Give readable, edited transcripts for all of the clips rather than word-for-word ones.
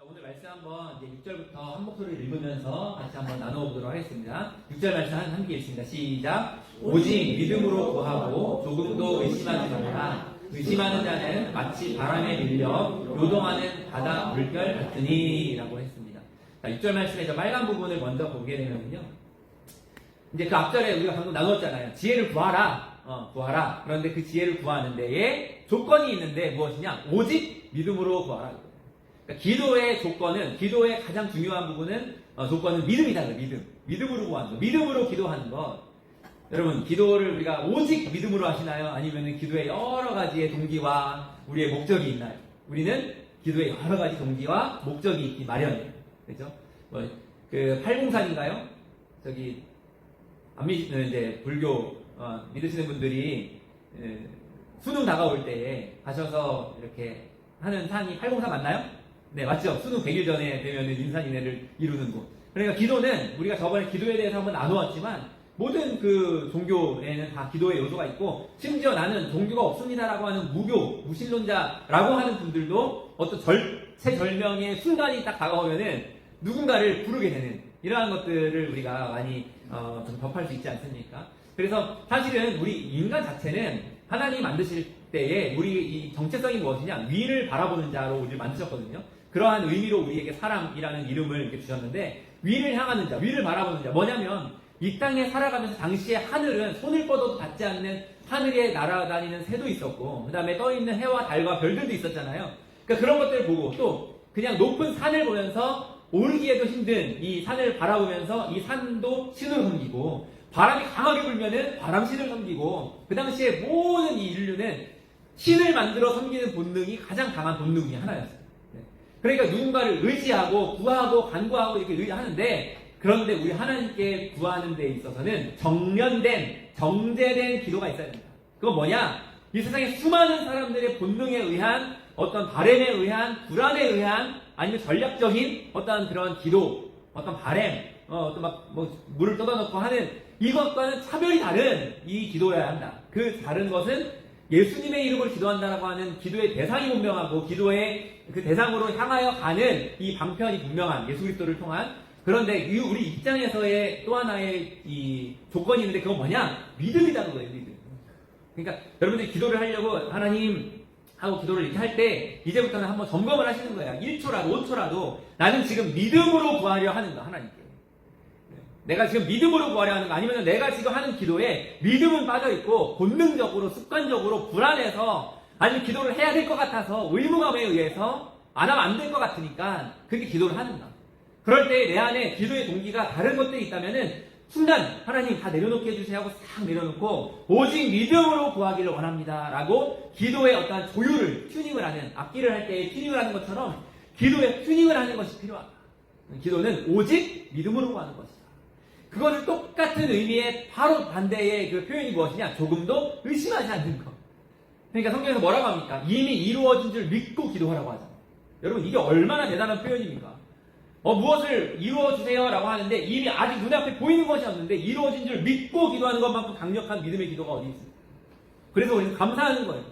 오늘 말씀 한번 이제 6절부터 한 목소리를 읽으면서 같이 한번 나눠보도록 하겠습니다. 6절 말씀 함께 읽습니다. 시작. 오직 믿음으로 구하고 조금도 의심하지 말라. 의심하는 자는 마치 바람에 밀려 요동하는 바다 물결 같으니 라고 했습니다. 자, 6절 말씀에서 빨간 부분을 먼저 보게 되면요, 이제 그 앞절에 우리가 방금 나눴잖아요. 지혜를 구하라. 구하라. 그런데 그 지혜를 구하는 데에 조건이 있는데 무엇이냐? 오직 믿음으로 구하라. 그러니까 기도의 조건은, 기도의 가장 중요한 부분은, 조건은 믿음이다. 믿음으로 구하는 것. 믿음으로 기도하는 것. 여러분, 기도를 우리가 오직 믿음으로 하시나요? 아니면 기도에 여러 가지의 동기와 우리의 목적이 있나요? 우리는 기도에 여러 가지 동기와 목적이 있기 마련이에요. 그죠? 그 803인가요? 저기, 안 믿는 이제 불교, 믿으시는 분들이, 수능 다가올 때에 가셔서 이렇게 하는 산이 803 맞나요? 네, 맞죠? 수능 100일 전에 되면 인산인해를 이루는 곳. 그러니까 기도는 우리가 저번에 기도에 대해서 한번 나누었지만 모든 그 종교에는 다 기도의 요소가 있고, 심지어 나는 종교가 없습니다라고 하는 무신론자라고 하는 분들도 어떤 절체절명의 순간이 딱 다가오면은 누군가를 부르게 되는 이러한 것들을 우리가 많이 좀 접할 수 있지 않습니까? 그래서 사실은 우리 인간 자체는 하나님 만드실 때에 우리 이 정체성이 무엇이냐? 위를 바라보는 자로 우리를 만드셨거든요. 그러한 의미로 우리에게 사람이라는 이름을 이렇게 주셨는데, 위를 향하는 자, 위를 바라보는 자. 뭐냐면 이 땅에 살아가면서 당시에 하늘은 손을 뻗어도 닿지 않는 하늘에 날아다니는 새도 있었고, 그 다음에 떠있는 해와 달과 별들도 있었잖아요. 그러니까 그런 것들을 보고, 또 그냥 높은 산을 보면서 오르기에도 힘든 이 산을 바라보면서 이 산도 신을 섬기고, 바람이 강하게 불면은 바람신을 섬기고, 그 당시에 모든 이 인류는 신을 만들어 섬기는 본능이 가장 강한 본능 중에 하나였어요. 그러니까 누군가를 의지하고 구하고 간구하고 이렇게 하는데, 그런데 우리 하나님께 구하는 데 있어서는 정련된, 정제된 기도가 있어야 됩니다. 그건 뭐냐? 이 세상에 수많은 사람들의 본능에 의한, 어떤 바램에 의한, 불안에 의한, 아니면 전략적인 어떤 그런 기도, 어떤 바램, 어떤 물을 떠다놓고 하는 이것과는 차별이 다른 이 기도여야 한다. 그 다른 것은 예수님의 이름을 기도한다라고 하는 기도의 대상이 분명하고, 기도의 그 대상으로 향하여 가는 이 방편이 분명한 예수 그리스도를 통한. 그런데 우리 입장에서의 또 하나의 이 조건이 있는데, 그건 뭐냐? 믿음이라는 거예요, 믿음. 그러니까 여러분들이 기도를 하려고 하나님 하고 기도를 이렇게 할 때, 이제부터는 한번 점검을 하시는 거야. 1초라도 5초라도 나는 지금 믿음으로 구하려 하는 거, 하나님께. 내가 지금 믿음으로 구하려 하는 거, 아니면 내가 지금 하는 기도에 믿음은 빠져있고 본능적으로 습관적으로 불안해서, 아니면 기도를 해야 될 것 같아서 의무감에 의해서 안 하면 안 될 것 같으니까 그렇게 기도를 하는가. 그럴 때 내 안에 기도의 동기가 다른 것들이 있다면은 순간 하나님 다 내려놓게 해주세요 하고 싹 내려놓고 오직 믿음으로 구하기를 원합니다 라고 기도의 어떤 조율을, 튜닝을 하는, 악기를 할 때 튜닝을 하는 것처럼 기도의 튜닝을 하는 것이 필요하다. 기도는 오직 믿음으로 구하는 것이다. 그것을 똑같은 의미의 바로 반대의 그 표현이 무엇이냐? 조금도 의심하지 않는 것. 그러니까 성경에서 뭐라고 합니까? 이미 이루어진 줄 믿고 기도하라고 하잖아요. 여러분, 이게 얼마나 대단한 표현입니까? 무엇을 이루어주세요 라고 하는데 이미 아직 눈앞에 보이는 것이 없는데 이루어진 줄 믿고 기도하는 것만큼 강력한 믿음의 기도가 어디 있습니까? 그래서 우리는 감사하는 거예요.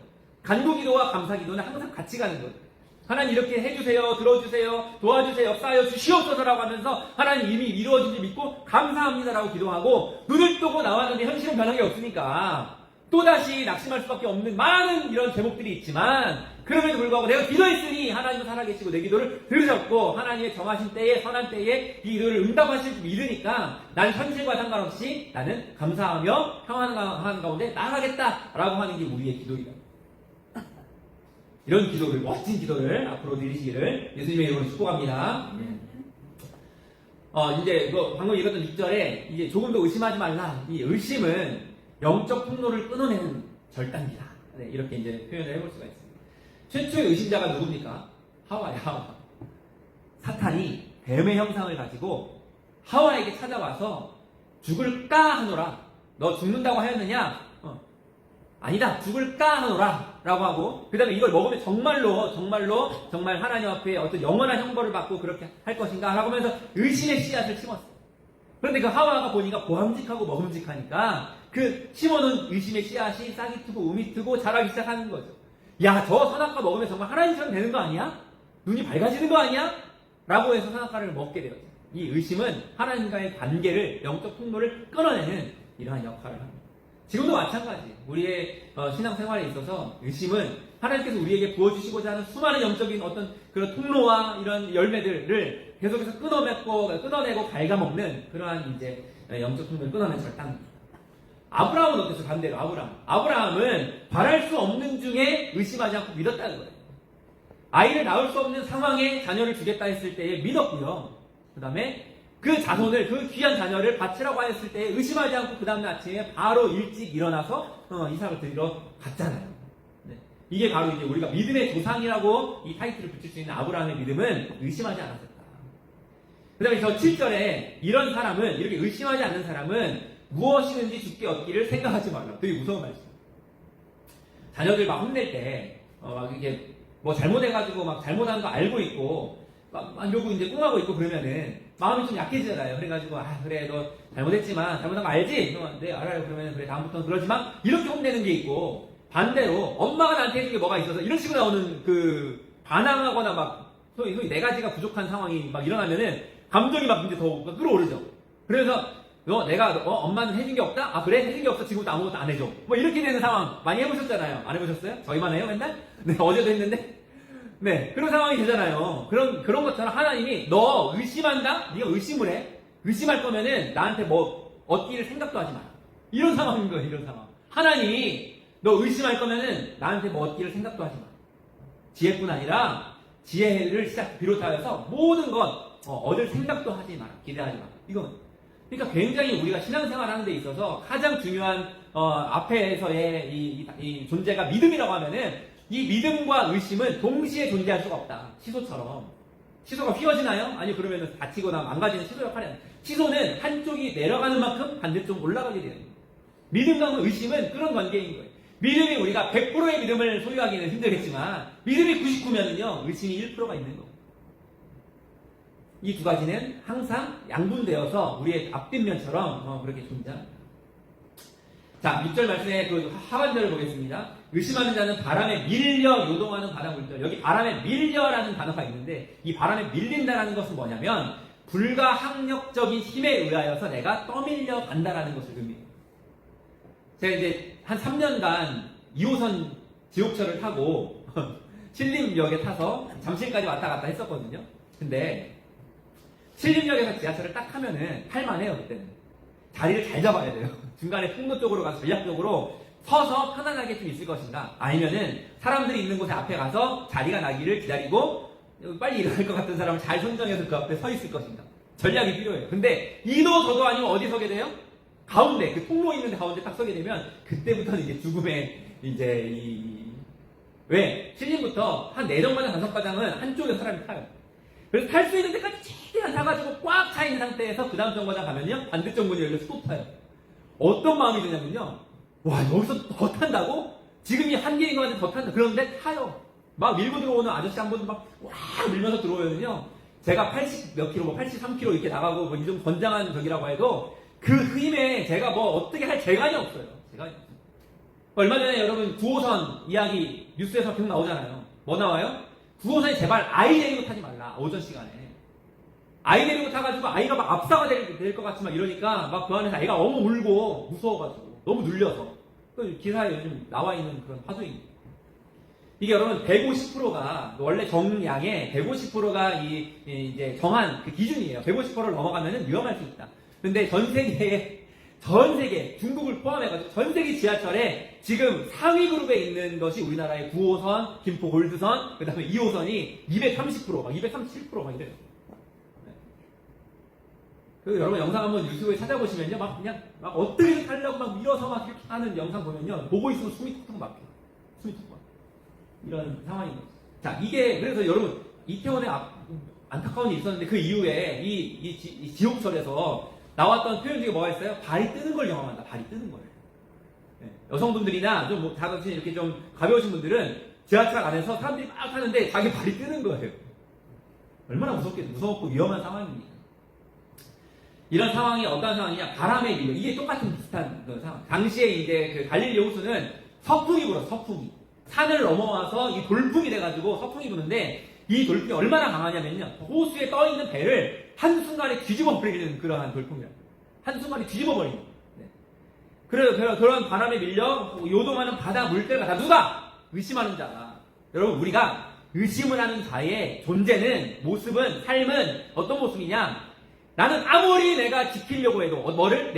간구 기도와 감사 기도는 항상 같이 가는 거예요. 하나님 이렇게 해주세요, 들어주세요, 도와주세요, 역사하여 주시옵소서라고 하면서 하나님 이미 이루어진 줄 믿고 감사합니다라고 기도하고, 눈을 뜨고 나왔는데 현실은 변한 게 없으니까 또다시 낙심할 수밖에 없는 많은 이런 제목들이 있지만, 그럼에도 불구하고 내가 기도했으니 하나님은 살아계시고 내 기도를 들으셨고 하나님의 정하신 때에, 선한 때에 이 기도를 응답하실 줄 믿으니까 나는 현실과 상관없이 나는 감사하며 평안한 가운데 나아가겠다라고 하는 게 우리의 기도이다. 이런 기도를, 멋진 기도를 앞으로 드리시기를 예수님의 이름으로 축복합니다. 이제 방금 읽었던 6절에 이제 조금도 의심하지 말라. 이 의심은 영적 통로를 끊어내는 절단기다. 네, 이렇게 이제 표현을 해볼 수가 있습니다. 최초의 의심자가 누굽니까? 하와야, 하와. 사탄이 뱀의 형상을 가지고 하와에게 찾아와서 죽을까 하노라. 너 죽는다고 하였느냐? 아니다, 죽을까 하노라 라고 하고, 그 다음에 이걸 먹으면 정말 하나님 앞에 어떤 영원한 형벌을 받고 그렇게 할 것인가 라고 하면서 의심의 씨앗을 심었어요. 그런데 그 하와가 보니까 보함직하고 먹음직하니까 그 심어놓은 의심의 씨앗이 싹이 트고 음이 트고 자라기 시작하는 거죠. 야, 저 선악과 먹으면 정말 하나님처럼 되는 거 아니야? 눈이 밝아지는 거 아니야? 라고 해서 선악과를 먹게 되었죠. 이 의심은 하나님과의 관계를, 영적 통로를 끊어내는 이러한 역할을 합니다. 지금도 마찬가지. 우리의 신앙생활에 있어서 의심은 하나님께서 우리에게 부어주시고자 하는 수많은 영적인 어떤 그런 통로와 이런 열매들을 계속해서 끊어내고 갉아먹는 그러한 이제 영적 통로를 끊어낸 절단입니다. 아브라함은 어땠어요? 반대로 아브라함은 바랄 수 없는 중에 의심하지 않고 믿었다는 거예요. 아이를 낳을 수 없는 상황에 자녀를 주겠다 했을 때에 믿었고요. 그 다음에 그 자손을, 그 귀한 자녀를 바치라고 하였을 때 의심하지 않고 그 다음날 아침에 바로 일찍 일어나서 이삭을 드리러 갔잖아요. 네. 이게 바로 이제 우리가 믿음의 조상이라고 이 타이틀을 붙일 수 있는 아브라함의 믿음은 의심하지 않았었다. 그 다음에 저 7절에 이런 사람은, 이렇게 의심하지 않는 사람은 무엇이든지 죽게 얻기를 생각하지 말라. 되게 무서운 말씀. 자녀들 막 혼낼 때, 막 이렇게 뭐 잘못해가지고 막 잘못하는 거 알고 있고, 막 이러고 이제 꿍하고 있고 그러면은 마음이 좀 약해지잖아요. 그래가지고, 그래, 너 잘못했지만, 잘못한 거 알지? 네, 알아요. 그러면 그래, 다음부터는 그러지만, 이렇게 혼내는 게 있고, 반대로, 엄마가 나한테 해준 게 뭐가 있어서, 이런 식으로 나오는 반항하거나 막, 소위 네 가지가 부족한 상황이 막 일어나면은, 감정이 막 이제 더 끌어오르죠. 그래서, 내가, 엄마는 해준 게 없다? 그래? 해준 게 없어. 지금부터 아무것도 안 해줘. 뭐 이렇게 되는 상황 많이 해보셨잖아요. 안 해보셨어요? 저희만 해요, 맨날? 네, 어제도 했는데? 네, 그런 상황이 되잖아요. 그런 것처럼 하나님이 너 의심한다? 네가 의심을 해? 의심할 거면은 나한테 뭐 얻기를 생각도 하지 마라. 이런 상황인 거예요, 이런 상황. 하나님이 너 의심할 거면은 나한테 뭐 얻기를 생각도 하지 마라. 지혜뿐 아니라 지혜를 비롯하여서 모든 것 얻을 생각도 하지 마라. 기대하지 마라. 그러니까 굉장히 우리가 신앙생활 하는 데 있어서 가장 중요한 앞에서의 이 존재가 믿음이라고 하면은 이 믿음과 의심은 동시에 존재할 수가 없다. 시소처럼. 시소가 휘어지나요? 아니요. 그러면 다치거나 망가지는 시소 역할이 아니에요. 시소는 한쪽이 내려가는 만큼 반대쪽 올라가게 돼요. 믿음과 의심은 그런 관계인 거예요. 믿음이 우리가 100%의 믿음을 소유하기는 힘들겠지만 믿음이 99면은요. 의심이 1%가 있는 거예요. 이 두 가지는 항상 양분되어서 우리의 앞뒷면처럼 그렇게 존재합니다. 자, 6절 말씀의 그 하반절을 보겠습니다. 의심하는 자는 바람에 밀려 요동하는 바람물들. 여기 바람에 밀려라는 단어가 있는데 이 바람에 밀린다라는 것은 뭐냐면 불가항력적인 힘에 의하여서 내가 떠밀려 간다라는 것을 의미해요. 제가 이제 한 3년간 2호선 지옥철을 타고 신림역에 타서 잠실까지 왔다 갔다 했었거든요. 근데 신림역에서 지하철을 딱 하면은 탈만해요. 그때는 자리를 잘 잡아야 돼요. 중간에 통로 쪽으로 가서 전략적으로 서서 편안하게 좀 있을 것인가, 아니면은 사람들이 있는 곳에 앞에 가서 자리가 나기를 기다리고 빨리 일어날 것 같은 사람을 잘 선정해서 그 앞에 서 있을 것인가. 전략이 필요해요. 근데 이도 저도 아니면 어디 서게 돼요? 가운데, 그 통로 있는 가운데 딱 서게 되면 그때부터는 이제 죽음의 이제 왜? 신림부터 한 4정거장 5가장은 한쪽에 사람이 타요. 그래서 탈 수 있는 데까지 최대한 타가지고 꽉 차 있는 상태에서 그 다음 정거장 가면요, 반대쪽 문이 열려서 또 타요. 어떤 마음이 드냐면요, 와, 여기서 더 탄다고? 지금이 한계인 것 같은데 더 탄다. 그런데 타요. 막 밀고 들어오는 아저씨 한 분도 막 밀면서 들어오면요, 제가 80 몇 킬로, 83kg 이렇게 나가고 이 정도 건장한 적이라고 해도 그 힘에 제가 뭐 어떻게 할 재간이 없어요. 얼마 전에 여러분 9호선 이야기 뉴스에서 계속 나오잖아요. 뭐 나와요? 9호선에 제발 아이 데리고 타지 말라. 오전 시간에. 아이 데리고 타가지고 아이가 막 압사가 될 것 같이 막 이러니까 막 그 안에서 애가 너무 울고 무서워가지고 너무 눌려서 그 기사에 요즘 나와 있는 그런 화두입니다. 이게 여러분 150%가 원래 정량의 150%가 이제 정한 그 기준이에요. 150%를 넘어가면은 위험할 수 있다. 근데 전 세계 중국을 포함해가지고 전 세계 지하철에 지금 상위 그룹에 있는 것이 우리나라의 9호선, 김포 골드선, 그 다음에 2호선이 230%, 막 237% 막 이래요. 그 여러분 영상 한번 유튜브에 찾아보시면요, 막 그냥 막 어떻게든 타려고 막 밀어서 막 이렇게 하는 영상 보면요, 보고 있으면 숨이 툭툭 막혀요. 숨이 툭툭 막. 이런 상황인 거죠. 자, 이게 그래서 여러분 이태원에 안타까운 일이 있었는데 그 이후에 이 지옥철에서 나왔던 표현 중에 뭐가 있어요? 발이 뜨는 걸 경험한다. 발이 뜨는 거예요. 네. 여성분들이나 좀 다같이 이렇게 좀 가벼우신 분들은 지하철 안에서 사람들이 막 타는데 자기 발이 뜨는 거예요. 얼마나 무섭고 위험한 상황입니까? 이런 상황이 어떤 상황이냐? 바람에 밀려. 이게 똑같은 비슷한 상황. 당시에 이제 그 갈릴리 호수는 서풍이 불어, 서풍이. 산을 넘어와서 이 돌풍이 돼가지고 서풍이 부는데 이 돌풍이 얼마나 강하냐면요. 호수에 떠있는 배를 한순간에 뒤집어 버리는 그러한 돌풍이에요. 한순간에 뒤집어 버리는. 네. 그런 바람에 밀려 요동하는 바다 물때가 다 누가? 의심하는 자가. 여러분, 우리가 의심을 하는 자의 존재는, 모습은, 삶은 어떤 모습이냐? 나는 아무리 내가 지키려고 해도, 뭐를?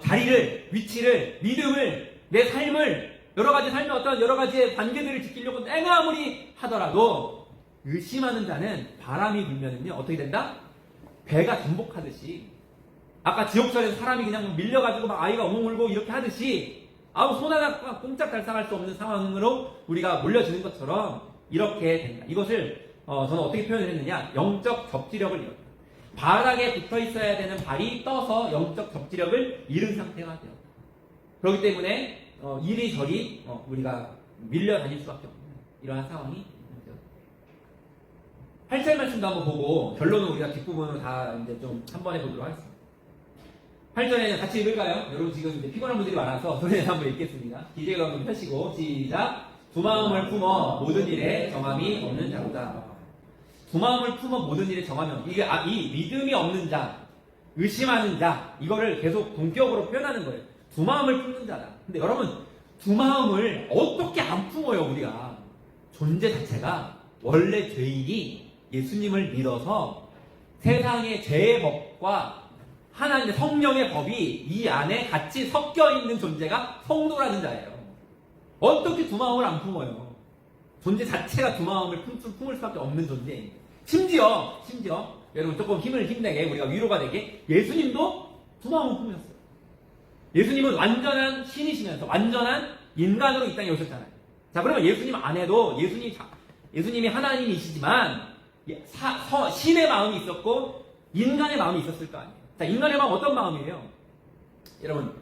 자리를, 위치를, 믿음을, 내 삶을, 여러 가지 삶의 어떤 여러 가지의 관계들을 지키려고 내가 아무리 하더라도, 의심하는 자는 바람이 불면은요, 어떻게 된다? 배가 전복하듯이, 아까 지옥철에서 사람이 그냥 밀려가지고 막 아이가 엉엉 울고 이렇게 하듯이, 아무 손 하나 꼼짝달싹할 수 없는 상황으로 우리가 몰려지는 것처럼 이렇게 된다. 이것을 저는 어떻게 표현을 했느냐? 영적 접지력을 잃었다. 바닥에 붙어 있어야 되는 발이 떠서 영적 접지력을 잃은 상태가 되었다. 그렇기 때문에 이리저리 우리가 밀려 다닐 수밖에 없는 이러한 상황이 되었다. 8절 말씀도 한번 보고 결론은 우리가 뒷부분으로 다 이제 좀 한 번에 보도록 하겠습니다. 8절에는 같이 읽을까요? 여러분 지금 이제 피곤한 분들이 많아서 소리내서 한번 읽겠습니다. 기재가 한번 펴시고 시작. 두 마음을 품어 모든 일에 정함이 없는 자로다. 두 마음을 품어 모든 일에 정함이 없는 이게 이 믿음이 없는 자, 의심하는 자 이거를 계속 동격으로 표현하는 거예요. 두 마음을 품는 자다. 근데 여러분 두 마음을 어떻게 안 품어요 우리가? 존재 자체가 원래 죄인이 예수님을 믿어서 세상의 죄의 법과 하나님의 성령의 법이 이 안에 같이 섞여 있는 존재가 성도라는 자예요. 어떻게 두 마음을 안 품어요? 존재 자체가 두 마음을 품을 수밖에 없는 존재입니다. 심지어 여러분 조금 힘을 힘내게 우리가 위로가 되게 예수님도 두 마음을 품으셨어요. 예수님은 완전한 신이시면서 완전한 인간으로 이 땅에 오셨잖아요. 자, 그러면 예수님 안에도 예수님이 하나님이시지만 신의 마음이 있었고 인간의 마음이 있었을 거 아니에요. 자, 인간의 마음 어떤 마음이에요? 여러분,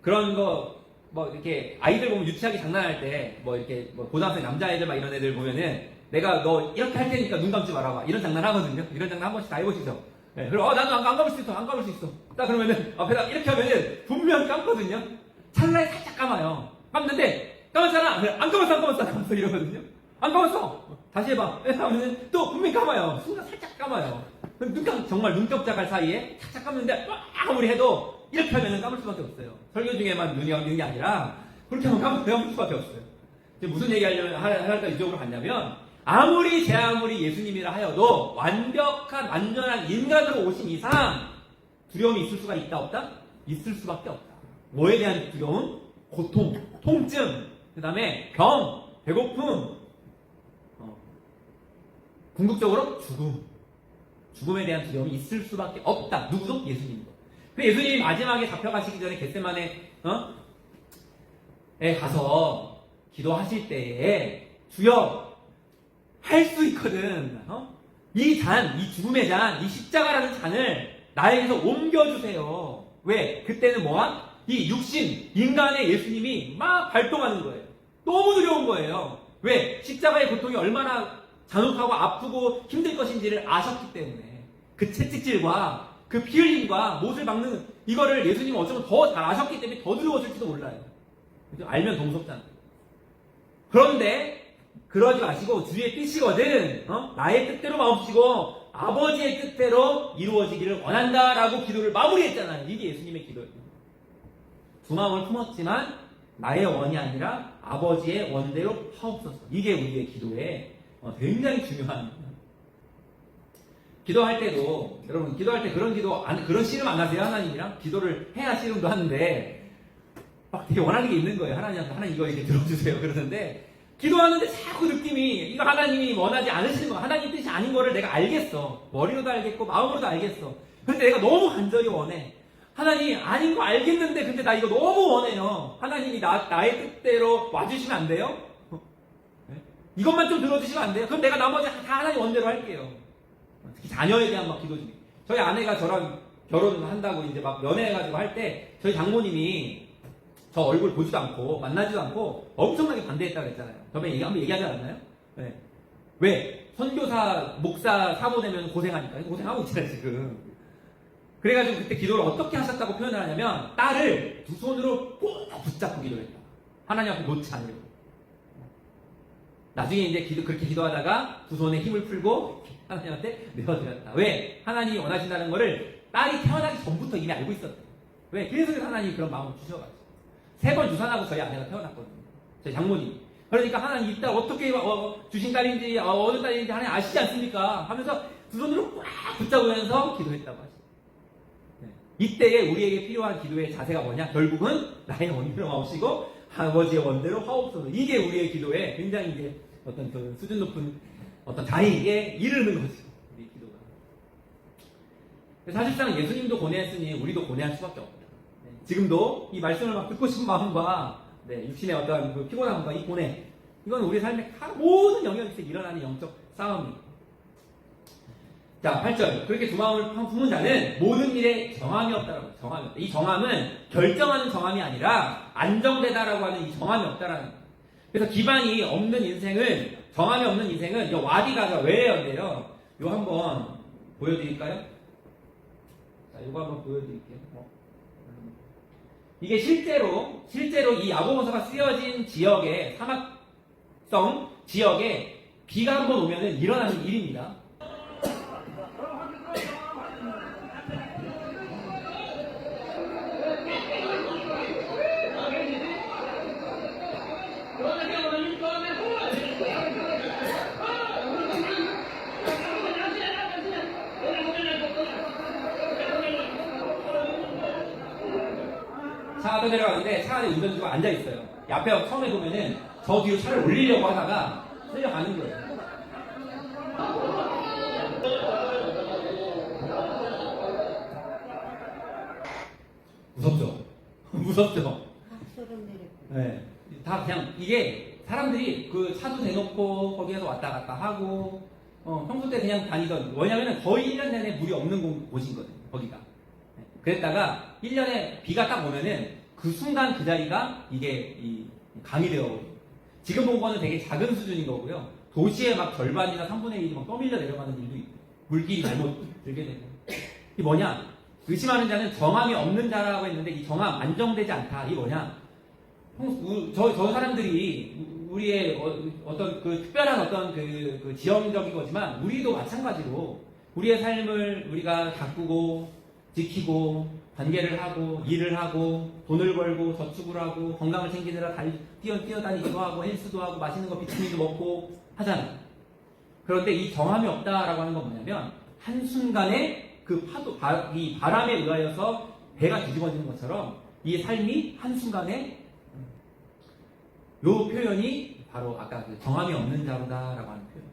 그런 거, 이렇게, 아이들 보면 유치하게 장난할 때, 이렇게, 고등학생 남자애들 막 이런 애들 보면은, 내가 너 이렇게 할 테니까 눈 감지 말아봐. 이런 장난 하거든요? 이런 장난 한 번씩 다 해보시죠? 네, 그리고, 나도 안 감을 수 있어, 안 감을 수 있어. 딱 그러면은, 앞에다 이렇게 하면은, 분명 감거든요? 찰나에 살짝 감아요. 감는데, 감았잖아! 안 감았어, 이러거든요? 안 감았어! 다시 해봐. 하면은, 또 분명히 감아요. 순간 살짝 감아요. 정말 눈깜짝할 사이에 착착 감는데 아무리 해도 이렇게 하면 감을 수밖에 없어요. 설교 중에만 눈이 감는 게 아니라 그렇게 하면 감을 수밖에 없어요. 무슨 얘기 하려다 이쪽으로 갔냐면 아무리 예수님이라 하여도 완전한 인간으로 오신 이상 두려움이 있을 수가 있다 없다? 있을 수밖에 없다. 뭐에 대한 두려움? 고통, 통증, 그 다음에 병, 배고픔, 궁극적으로 죽음에 대한 두려움이 있을 수밖에 없다. 누구도? 예수님도. 그 예수님이 마지막에 잡혀가시기 전에 겟세마네에 가서 기도하실 때에 주여 할 수 있거든. 이 죽음의 잔, 이 십자가라는 잔을 나에게서 옮겨주세요. 왜? 그때는 뭐야? 이 육신, 인간의 예수님이 막 발동하는 거예요. 너무 두려운 거예요. 왜? 십자가의 고통이 얼마나 잔혹하고 아프고 힘들 것인지를 아셨기 때문에 그 채찍질과 그 피 흘림과 못을 박는 이거를 예수님은 어쩌면 더 잘 아셨기 때문에 더 두려웠을지도 몰라요. 알면 동섭잖아요. 그런데 그러지 마시고 주의 뜻이거든 나의 뜻대로 마옵시고 아버지의 뜻대로 이루어지기를 원한다라고 기도를 마무리했잖아요. 이게 예수님의 기도예요. 두 마음을 품었지만 나의 원이 아니라 아버지의 원대로 하옵소서. 이게 우리의 기도의 굉장히 중요한. 기도할 때도 여러분 기도할 때 그런 씨름 안 하세요? 하나님이랑 기도를 해야 씨름도 하는데 막 되게 원하는 게 있는 거예요. 하나님 이거 이렇게 들어주세요 그러는데 기도하는데 자꾸 느낌이 이거 하나님이 원하지 않으시는 거, 하나님 뜻이 아닌 거를 내가 알겠어. 머리로도 알겠고 마음으로도 알겠어. 근데 내가 너무 간절히 원해. 하나님 아닌 거 알겠는데 근데 나 이거 너무 원해요. 하나님이 나의 뜻대로 와주시면 안 돼요? 이것만 좀 들어주시면 안 돼요? 그럼 내가 나머지 다 하나님 원대로 할게요. 특히 자녀에 대한 막 기도 중에. 저희 아내가 저랑 결혼한다고 이제 막 연애해가지고 할 때 저희 장모님이 저 얼굴 보지도 않고 만나지도 않고 엄청나게 반대했다고 했잖아요. 저번에 한번 얘기하지 않았나요? 네. 왜? 선교사, 목사 사모 되면 고생하니까. 고생하고 있잖아요, 지금. 그래가지고 그때 기도를 어떻게 하셨다고 표현을 하냐면 딸을 두 손으로 꼭 붙잡고 기도했다. 하나님 앞에 놓지 않으려고. 나중에 이제 그렇게 기도하다가 두 손에 힘을 풀고 하나님한테 내어드렸다. 왜? 하나님이 원하신다는 거를 딸이 태어나기 전부터 이미 알고 있었대요. 왜? 그래서 하나님이 그런 마음을 주셔가지고. 3번 유산하고 저희 아내가 태어났거든요. 저희 장모님. 그러니까 하나님 이 딸 어떻게 주신 딸인지 어느 딸인지 하나님 아시지 않습니까? 하면서 두 손으로 꽉 붙잡으면서 기도했다고 하시죠. 네. 이때에 우리에게 필요한 기도의 자세가 뭐냐? 결국은 나의 원대로 하옵시고 아버지의 원대로 하옵소서. 이게 우리의 기도에 굉장히 이제 어떤 그 수준 높은 어떤 자리에 이르는 거죠. 우리 기도가. 사실상 예수님도 고뇌했으니 우리도 고뇌할 수밖에 없다. 네. 지금도 이 말씀을 막 듣고 싶은 마음과 네, 육신의 어떤 그 피곤함과 이 고뇌, 이건 우리 삶의 모든 영역에서 일어나는 영적 싸움이에요. 자, 8절. 그렇게 두 마음을 품은 자는 모든 일에 정함이 없다라고. 정함이 없다. 이 정함은 결정하는 정함이 아니라 안정되다라고 하는 이 정함이 없다라는 거예요. 그래서 기반이 없는 인생은, 정함이 없는 인생은 이 와디가가 왜래요인데요. 요 한번 보여드릴까요? 자, 요거 한번 보여드릴게요. 이게 실제로 이 야고보서가 쓰여진 지역의 사막성 지역에 비가 한번 오면은 일어나는 일입니다. 차가 내려가는데 차 안에 운전수가 앉아있어요. 앞에 처음에 보면은 저 뒤로 차를 올리려고 하다가 끌려가는 거예요. 무섭죠? 무섭죠? 네. 다 그냥 이게 사람들이 그 차도 대놓고 거기에서 왔다 갔다 하고 평소 때 그냥 다니던, 왜냐면은 거의 1년 내내 물이 없는 곳이거든요. 거기가. 그랬다가 1년에 비가 딱 오면은 그 순간 그 자리가 이게 이 강이 되어버려요. 지금 본 거는 되게 작은 수준인 거고요. 도시의 막 절반이나 3분의 1이 막 떠밀려 내려가는 일도 있고, 물길이 잘못 들게 되고. 이게 뭐냐? 의심하는 자는 정함이 없는 자라고 했는데 이 정함 안정되지 않다. 이게 뭐냐? 저 사람들이 우리의 어떤 그 특별한 어떤 그 지형적인 거지만 우리도 마찬가지로 우리의 삶을 우리가 가꾸고 지키고 관계를 하고 일을 하고 돈을 벌고 저축을 하고 건강을 챙기느라 뛰어다니기도 하고 헬스도 하고 맛있는 거 비타민도 먹고 하잖아요. 그런데 이 정함이 없다라고 하는 건 뭐냐면 한순간에 그 파도, 이 바람에 의하여서 배가 뒤집어지는 것처럼 이 삶이 한순간에 요 표현이 바로 아까 그 정함이 없는 자로다라고 하는 표현.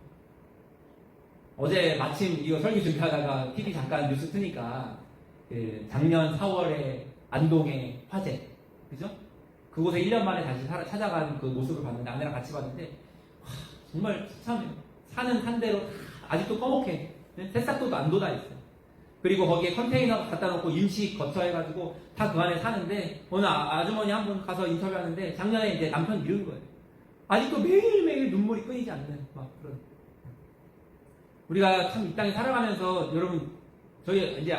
어제 마침 이거 설교 준비하다가 TV 잠깐 뉴스 트니까 그 작년 4월에 안동의 화재, 그죠? 그곳에 1년 만에 다시 찾아간 그 모습을 봤는데 아내랑 같이 봤는데 와, 정말 참 사는 한 대로 아직도 꺼멓게 새싹도 안 돋아있어요. 그리고 거기에 컨테이너 갖다 놓고 임시 거처해가지고 다 그 안에 사는데 어느 아주머니 한 분 가서 인터뷰하는데 작년에 이제 남편이 이런 거예요. 아직도 매일매일 눈물이 끊이지 않는 막 그런. 우리가 참 이 땅에 살아가면서 여러분 저희 이제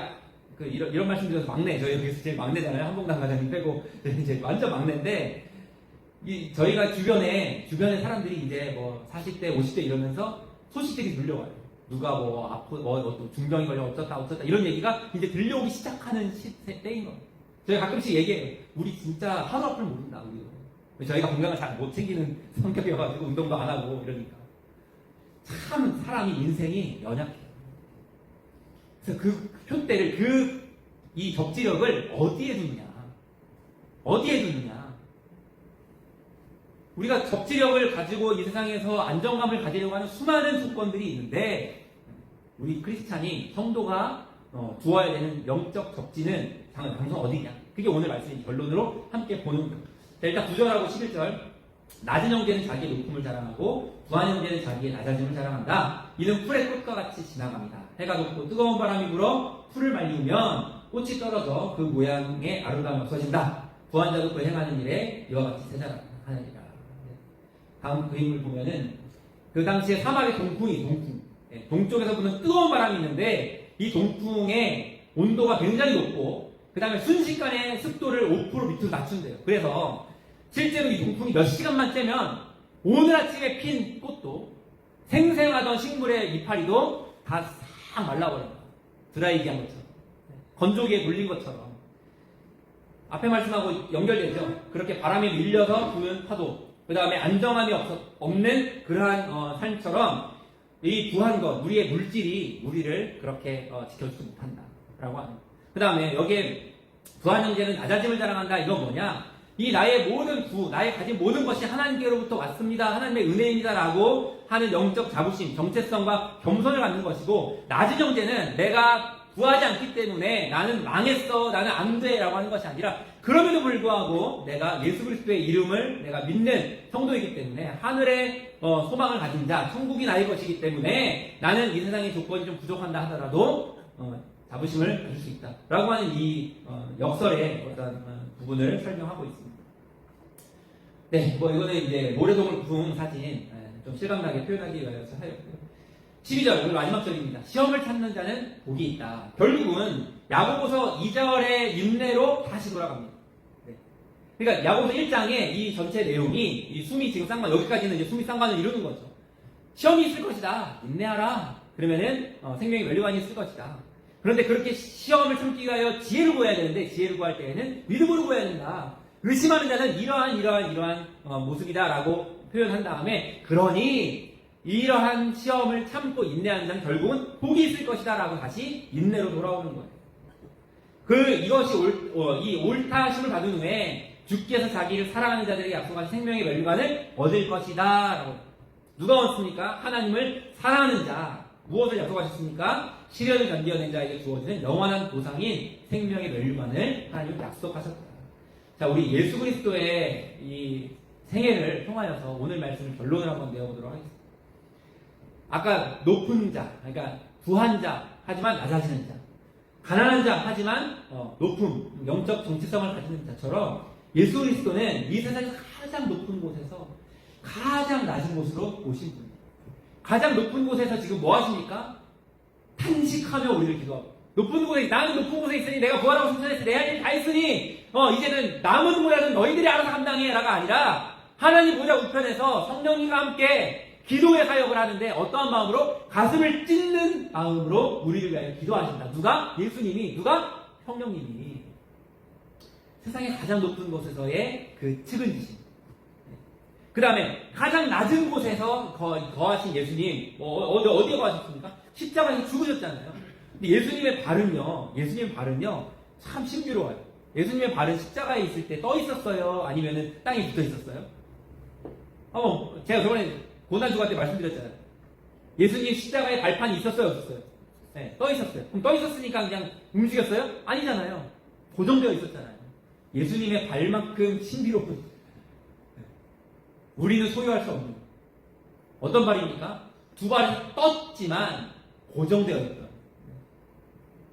이런 말씀 드려서 막내, 저희 여기서 제일 막내잖아요. 한봉당 과장님 빼고 이제 완전 막내인데 저희가 주변에 사람들이 이제 뭐 40대, 50대 이러면서 소식들이 들려와요. 누가 또 중병이 걸려 어쩌다 이런 얘기가 이제 들려오기 시작하는 때인 거예요. 저희가 가끔씩 얘기해요. 우리 진짜 하루 앞을 모른다. 저희가 건강을 잘 못 챙기는 성격이어가지고 운동도 안 하고 이러니까 참 사람이 인생이 연약해요. 그래서 그 표대를 이 적지력을 어디에 두느냐? 우리가 적지력을 가지고 이 세상에서 안정감을 가지려고 하는 수많은 조건들이 있는데 우리 크리스찬이 성도가 두어야 되는 영적 적지는 당선 어디냐? 그게 오늘 말씀의 결론으로 함께 보는 거예요. 자, 일단 9절하고 11절. 낮은 형제는 자기의 높음을 자랑하고 부한 형제는 자기의 낮아짐을 자랑한다. 이는 풀의 꽃과 같이 지나갑니다. 해가 돋고 뜨거운 바람이 불어 풀을 말리우면 꽃이 떨어져 그 모양의 아름다움이 없어진다. 부한 자도 그 행하는 일에 이와 같이 세자하느니라. 다음 그림을 보면은 그 당시에 사막의 동풍. 동쪽에서 부는 뜨거운 바람이 있는데 이 동풍의 온도가 굉장히 높고 그 다음에 순식간에 습도를 5% 밑으로 낮춘대요. 그래서 실제로 이 동풍이 몇 시간만 쬐면 오늘 아침에 핀 꽃도 생생하던 식물의 이파리도 다 싹 말라버립니다. 드라이기 한 것처럼. 건조기에 돌린 것처럼. 앞에 말씀하고 연결되죠. 그렇게 바람에 밀려서 부는 파도, 그 다음에 안정함이 없는 그러한 삶처럼 이 부한 것, 우리의 물질이 우리를 그렇게 지켜주지 못한다 라고 합니다. 그 다음에 여기에 부한 형제는 낮아짐을 자랑한다. 이건 뭐냐? 이 나의 모든 나의 가진 모든 것이 하나님께로부터 왔습니다. 하나님의 은혜입니다 라고 하는 영적 자부심, 정체성과 겸손을 갖는 것이고, 낮은 형제는 내가 구하지 않기 때문에 나는 망했어, 나는 안 돼 라고 하는 것이 아니라, 그럼에도 불구하고 내가 예수 그리스도의 이름을 내가 믿는 성도이기 때문에 하늘의 소망을 가진 자, 천국이 나의 것이기 때문에 나는 이 세상의 조건이 좀 부족한다 하더라도 자부심을 가질 수 있다 라고 하는 이 역설의 어떤 부분을 설명하고 있습니다. 네, 이거는 이제 모래동굴 붕 사진 좀 실감나게 표현하기 위해서 하였고요. 12절, 오늘 마지막 절입니다. 시험을 찾는 자는 복이 있다. 결국은 야고보서 2절의 인내로 다시 돌아갑니다. 네. 그러니까 야고보서 1장의 이 전체 내용이 이 숨이 지금 쌍관, 여기까지는 이제 숨이 쌍관을 이루는 거죠. 시험이 있을 것이다. 인내하라. 그러면은 생명의 면류관이 있을 것이다. 그런데 그렇게 시험을 참기 위하여 지혜를 구해야 되는데, 지혜를 구할 때에는 믿음으로 구해야 된다. 의심하는 자는 이러한 모습이다라고 표현한 다음에, 그러니 이러한 시험을 참고 인내하는 자는 결국은 복이 있을 것이다 라고 다시 인내로 돌아오는 거예요. 이것이 이 옳다 하심을 받은 후에 주께서 자기를 사랑하는 자들에게 약속한 생명의 면류관을 얻을 것이다 라고. 누가 얻습니까? 하나님을 사랑하는 자. 무엇을 약속하셨습니까? 시련을 견디어낸 자에게 주어지는 영원한 보상인 생명의 면류관을 하나님은 약속하셨다. 자, 우리 예수 그리스도의 이 생애를 통하여서 오늘 말씀을 결론을 한번 내어보도록 하겠습니다. 아까 높은 자, 그러니까 부한 자, 하지만 낮아지는 자, 가난한 자, 하지만 높음, 영적 정체성을 가지는 자처럼 예수 그리스도는 이 세상에서 가장 높은 곳에서 가장 낮은 곳으로 오신 분입니다. 가장 높은 곳에서 지금 뭐 하십니까? 탄식하며 우리를 기도하고, 높은 곳에, 나는 높은 곳에 있으니 내가 부활하고 승천했으니 내 할 일 다 했으니 이제는 남은 모양은 너희들이 알아서 감당해 라가 아니라, 하나님 보좌 우편에서 성령님과 함께 기도의 사역을 하는데 어떠한 마음으로? 가슴을 찢는 마음으로 우리를 위하여 기도하신다. 누가? 예수님이. 누가? 성령님이. 세상의 가장 높은 곳에서의 그 측은지심. 그 다음에 가장 낮은 곳에서 거하신 예수님. 어디에 거하셨습니까? 십자가에서 죽으셨잖아요. 근데 예수님의 발은요 참 신비로워요. 예수님의 발은 십자가에 있을 때 떠 있었어요? 아니면은 땅에 붙어 있었어요? 제가 저번에 고난주가 때 말씀드렸잖아요. 예수님 십자가에 발판이 있었어요, 없었어요? 네, 떠 있었어요. 그럼 떠 있었으니까 그냥 움직였어요? 아니잖아요. 고정되어 있었잖아요. 예수님의 발만큼 신비로운, 우리는 소유할 수 없는 어떤 발입니까? 두 발이 떴지만 고정되어 있던.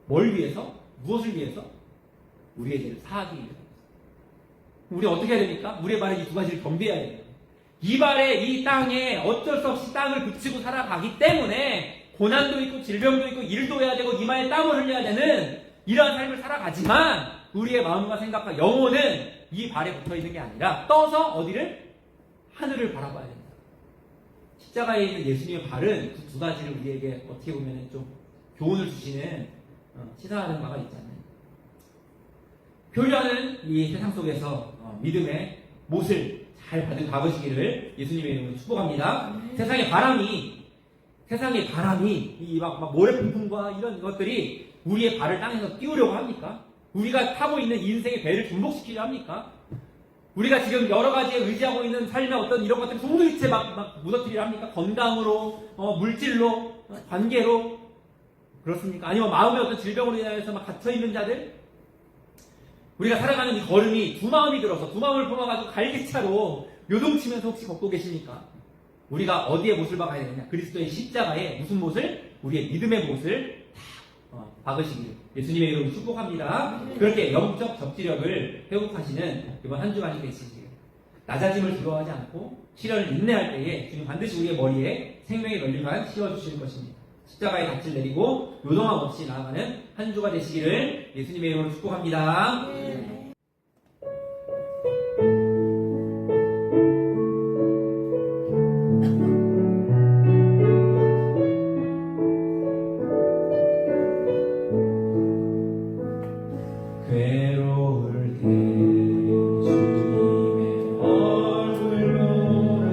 뭘 위해서? 무엇을 위해서? 우리의 죄를 사하기 위해서. 우리 어떻게 해야 됩니까? 우리의 발에 이 두 가지를 겸비해야 돼요. 이 발에 이 땅에 어쩔 수 없이 땅을 붙이고 살아가기 때문에 고난도 있고 질병도 있고 일도 해야 되고 이마에 땀을 흘려야 되는 이러한 삶을 살아가지만, 우리의 마음과 생각과 영혼은 이 발에 붙어있는 게 아니라 떠서 어디를? 하늘을 바라봐야 된다. 십자가에 있는 예수님의 발은 그 두 가지를 우리에게 어떻게 보면 좀 교훈을 주시는 시사하는 바가 있잖아요. 표류하는 이 세상 속에서 믿음의 못을 잘 받으시기를 예수님의 이름으로 축복합니다. 세상의 바람이 이 막 모래풍풍과 이런 것들이 우리의 발을 땅에서 띄우려고 합니까? 우리가 타고 있는 인생의 배를 중복시키려 합니까? 우리가 지금 여러 가지에 의지하고 있는 삶의 어떤 이런 것들을 송두리째 막 무너뜨리려 합니까? 건강으로, 물질로, 관계로, 그렇습니까? 아니면 마음의 어떤 질병으로 인하여서 막 갇혀있는 자들? 우리가 살아가는 이 걸음이 두 마음이 들어서, 두 마음을 품어가지고 갈기차로 요동치면서 혹시 걷고 계십니까? 우리가 어디에 못을 박아야 되느냐? 그리스도의 십자가에 무슨 못을? 우리의 믿음의 못을 다 박으시기를 예수님의 이름으로 축복합니다. 그렇게 영적 접지력을 회복하시는 이번 한 주간이 되시기를, 낮아짐을 두려워하지 않고 시련을 인내할 때에 주님 반드시 우리의 머리에 생명의 면류관 씌워주실 것입니다. 십자가의 닻을 내리고 요동함 없이 나아가는 한 주가 되시기를 예수님의 이름으로 축복합니다. 괴로울 때 주님의 얼굴 보라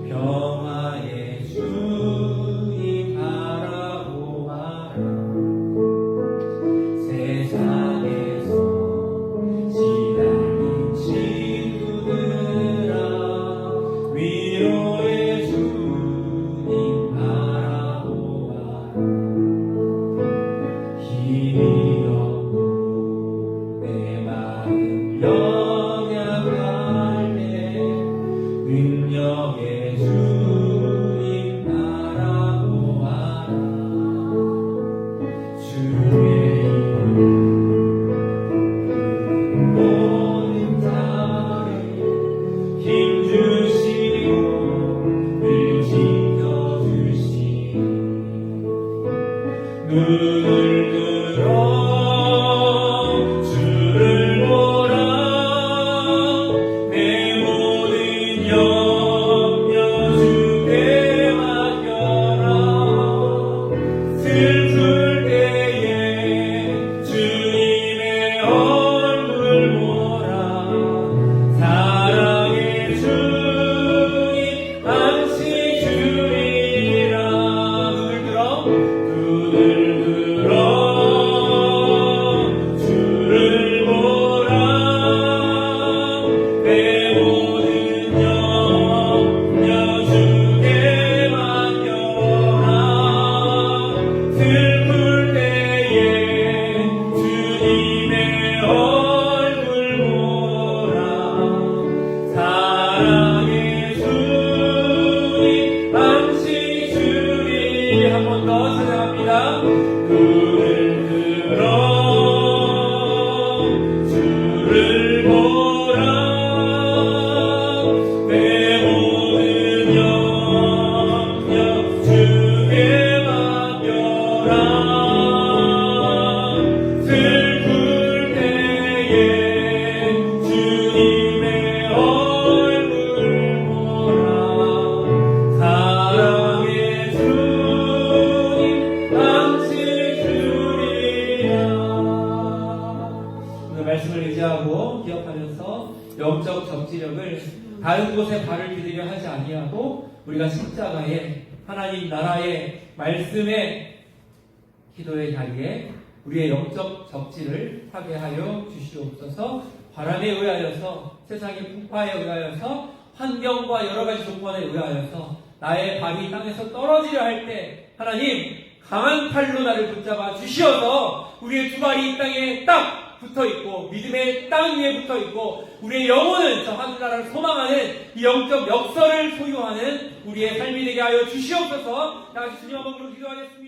평화의 주님 바라보아라 세상에서 시달린 친구들아 위로의 주님 바라보아라 힘이 없고 내 마음 연약할 때 능력의 주님 바라보아라 주의 이름 모든 자를 힘 주시고 늘 지켜주시니 눈을 들어 주를 보라 내 모든 염려 주께 맡겨라 슬플 때에 주님의 얼굴 보라 사랑의 주님 안식 주리라 눈을 들어 주를 보라 내 모든 염려 주께 맡겨라 슬플 때에 주님의 얼굴 보라 사랑의 주님 안식 주리 한 번 더 찬양합니다. 눈을 들어 주를 보라 내 모든 염려 주께 맡겨라 슬플 때에 주님의 얼굴 보라 사랑의 주님 안식 주리라 오늘 말씀을 의지하고 기억하면서 영적 적지력을 다른 곳에 발을 디디려 하지 아니하고 우리가 십자가에 하나님 나라의 말씀의 기도의 자리에 우리의 영적 적지를 하게 하여 주시옵소서. 바람에 의하여서 세상의 풍파에 의하여서 환경과 여러 가지 조건에 의하여서 나의 발이 땅에서 떨어지려 할 때 하나님 강한 팔로 나를 붙잡아 주시어서 우리의 두 발이 이 땅에 딱 붙어있고 믿음의 땅 위에 붙어있고 우리의 영혼은 저 하늘나라를 소망하는 이 영적 역설을 소유하는 우리의 삶이 되게 하여 주시옵소서. 다 같이 주님 한번 부르고 기도하겠습니다.